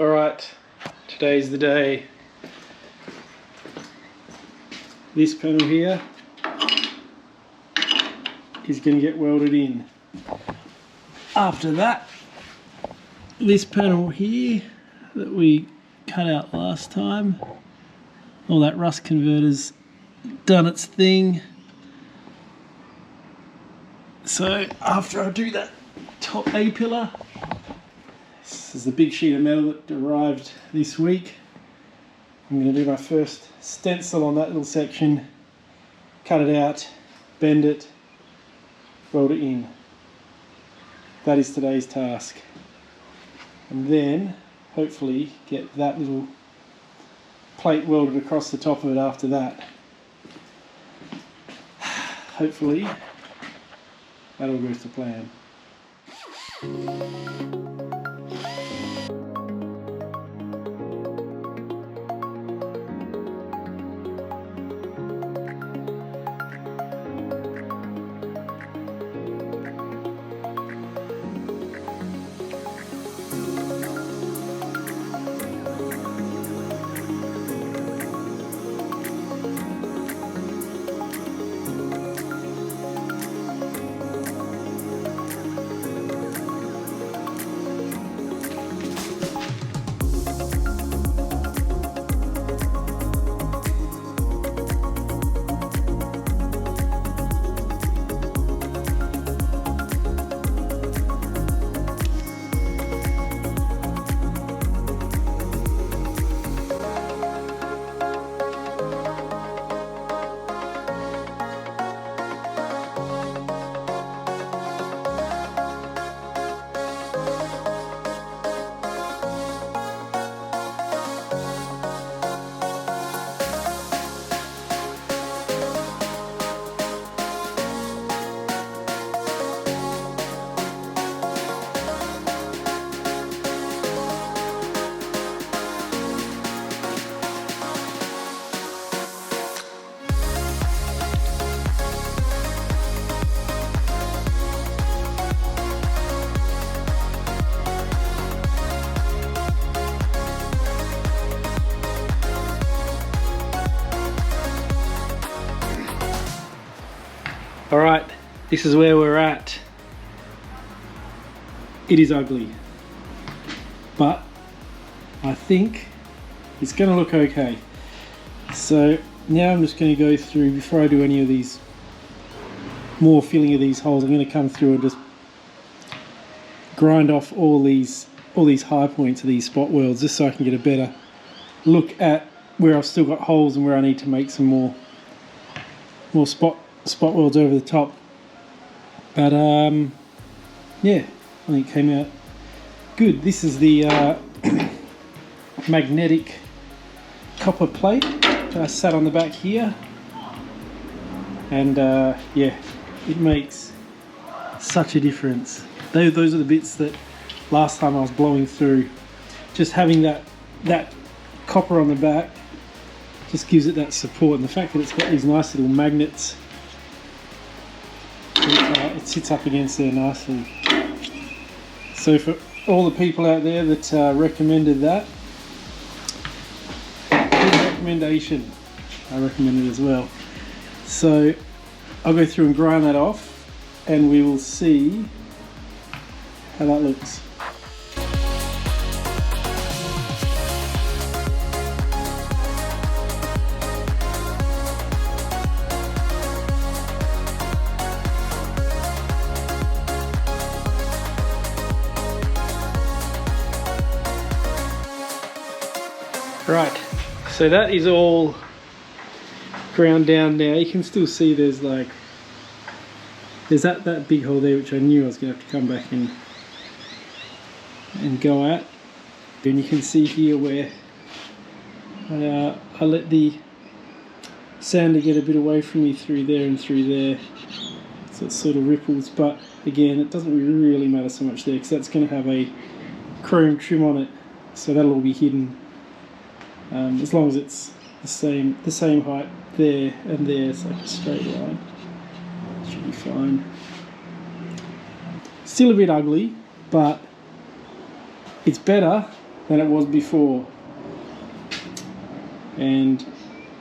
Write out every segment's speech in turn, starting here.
Alright, today's the day. This panel here is going to get welded in. After that, this panel here that we cut out last time, all that rust converter's done its thing. So after I do that top A pillar, this is the big sheet of metal that arrived this week. I'm going to do my first stencil on that little section, cut it out, bend it, weld it in. That is today's task. And then hopefully get that little plate welded across the top of it after that. Hopefully that all goes to plan. Alright, this is where we're at. It is ugly, but I think it's going to look okay. So now I'm just going to go through, before I do any of these more filling of these holes, I'm going to come through and just grind off all these high points of these spot welds, just so I can get a better look at where I've still got holes and where I need to make some more spot welds over the top. But yeah, I think it came out good. This is the magnetic copper plate that I sat on the back here, and yeah, it makes such a difference. Those are the bits that last time I was blowing through. Just having that copper on the back just gives it that support, and the fact that it's got these nice little magnets, it sits up against there nicely. So for all the people out there that recommended that, good recommendation. I recommend it as well. So I'll go through and grind that off, and we will see how that looks. Right, so that is all ground down now. You can still see there's that big hole there, which I knew I was going to have to come back and go at. And you can see here where I let the sander get a bit away from me through there and through there, so it sort of ripples. But again, it doesn't really matter so much there, because that's going to have a chrome trim on it, so that'll all be hidden. As long as it's the same height there and there, it's like a straight line, should be fine. Still a bit ugly, but it's better than it was before. And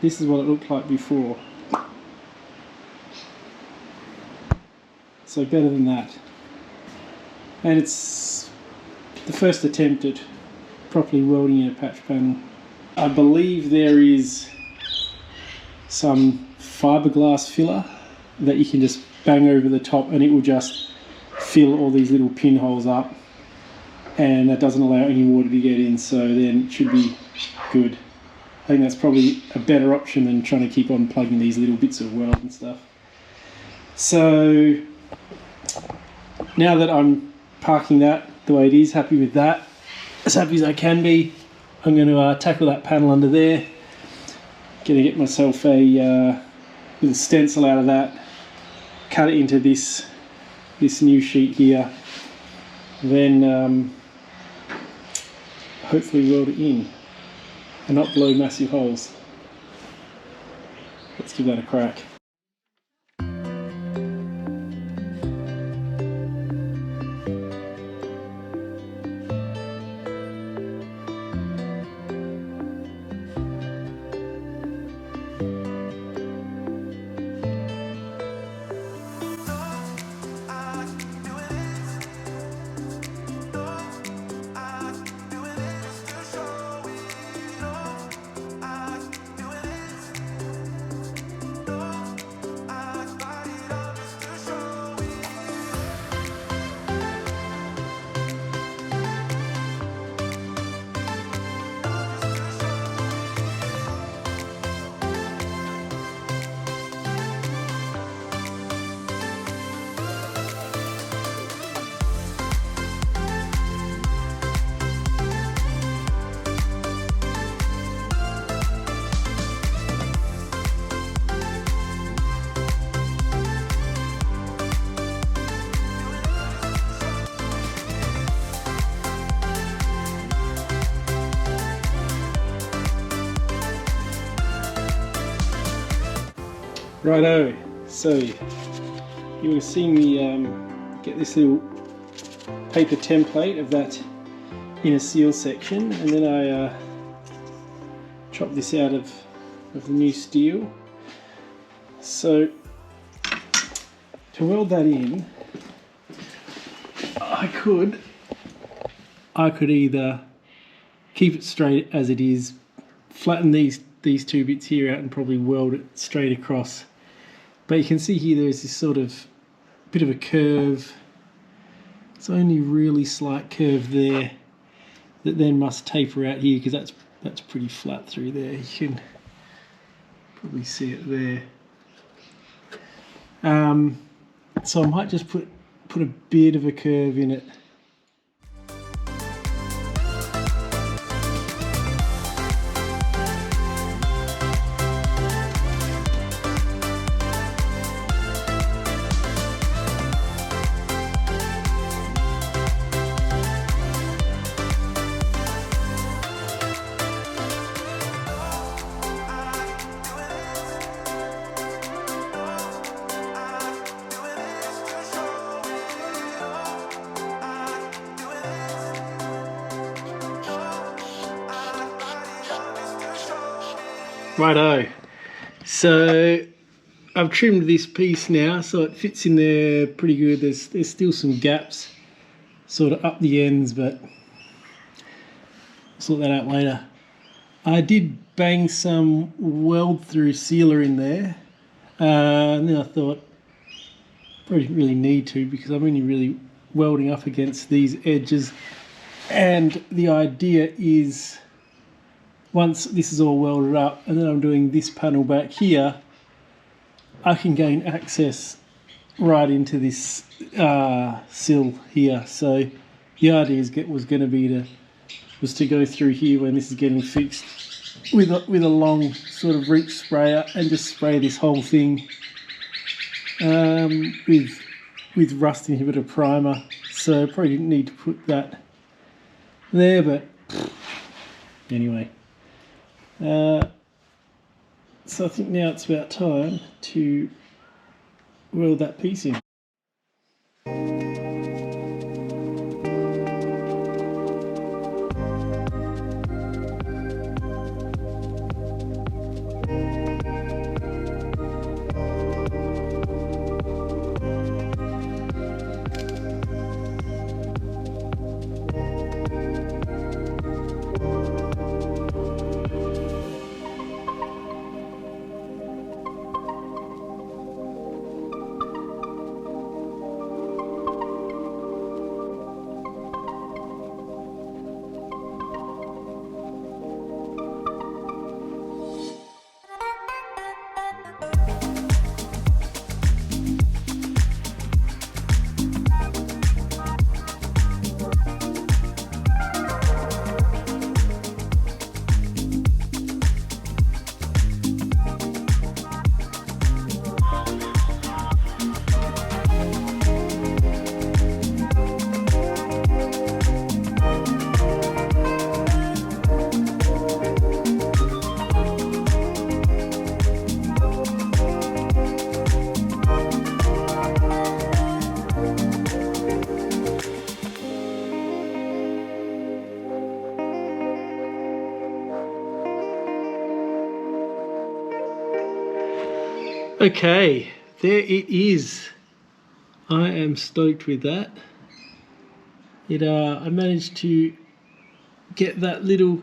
this is what it looked like before. So better than that. And it's the first attempt at properly welding in a patch panel. I believe there is some fiberglass filler that you can just bang over the top and it will just fill all these little pinholes up, and that doesn't allow any water to get in, so then it should be good. I think that's probably a better option than trying to keep on plugging these little bits of weld and stuff. So now that I'm parking that the way it is, happy with that, as happy as I can be, I'm going to tackle that panel under there. Going to get myself a little stencil out of that, cut it into this new sheet here, then hopefully weld it in and not blow massive holes. Let's give that a crack. Righto, so you would have seen me get this little paper template of that inner seal section, and then I chop this out of the new steel. So to weld that in, I could either keep it straight as it is, flatten these two bits here out and probably weld it straight across. But you can see here there's this sort of bit of a curve. It's only really slight curve there that then must taper out here, because that's pretty flat through there. You can probably see it there. So I might just put a bit of a curve in it. Righto, so I've trimmed this piece now so it fits in there pretty good. There's still some gaps sort of up the ends, but I'll sort that out later. I did bang some weld through sealer in there, and then I thought probably didn't really need to, because I'm only really welding up against these edges, and the idea is once this is all welded up and then I'm doing this panel back here, I can gain access right into this sill here. So the idea was going to be to go through here when this is getting fixed with a long sort of reach sprayer and just spray this whole thing with rust inhibitor primer. So probably didn't need to put that there, but anyway. So I think now it's about time to weld that piece in. Okay, there it is. I am stoked with that. I managed to get that little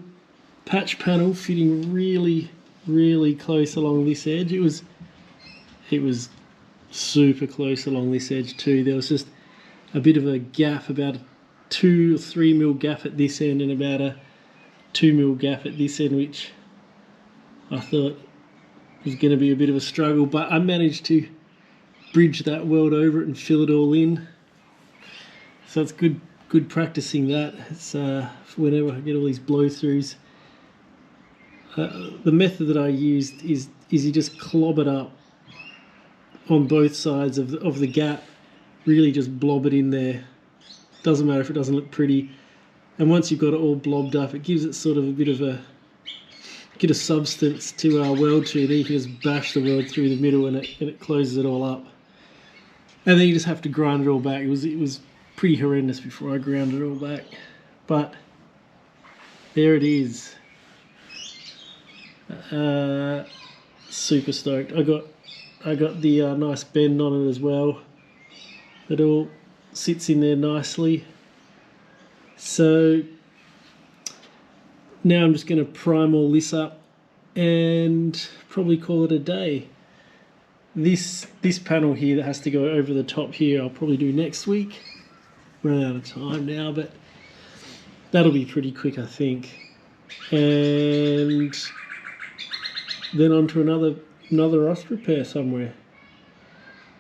patch panel fitting really, really close along this edge. It was super close along this edge too. There was just a bit of a gap, about a 2 or 3 mil gap at this end and about a 2 mil gap at this end, which I thought was going to be a bit of a struggle, but I managed to bridge that weld over it and fill it all in. So it's good practicing that. It's whenever I get all these blow-throughs. The method that I used is you just clob it up on both sides of the gap. Really just blob it in there. Doesn't matter if it doesn't look pretty. And once you've got it all blobbed up, it gives it sort of a bit of a substance to weld to. Then you can just bash the weld through the middle and it closes it all up. And then you just have to grind it all back. It was pretty horrendous before I ground it all back. But there it is. Super stoked. I got the nice bend on it as well. It all sits in there nicely. So now I'm just going to prime all this up and probably call it a day. This panel here that has to go over the top here, I'll probably do next week. Run out of time now, but that'll be pretty quick, I think. And then on to another rust repair somewhere.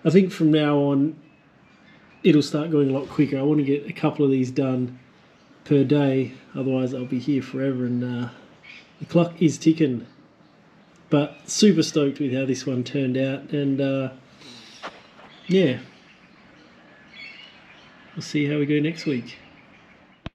I think from now on it'll start going a lot quicker. I want to get a couple of these done per day, otherwise I'll be here forever, and the clock is ticking. But super stoked with how this one turned out, and yeah, we'll see how we go next week.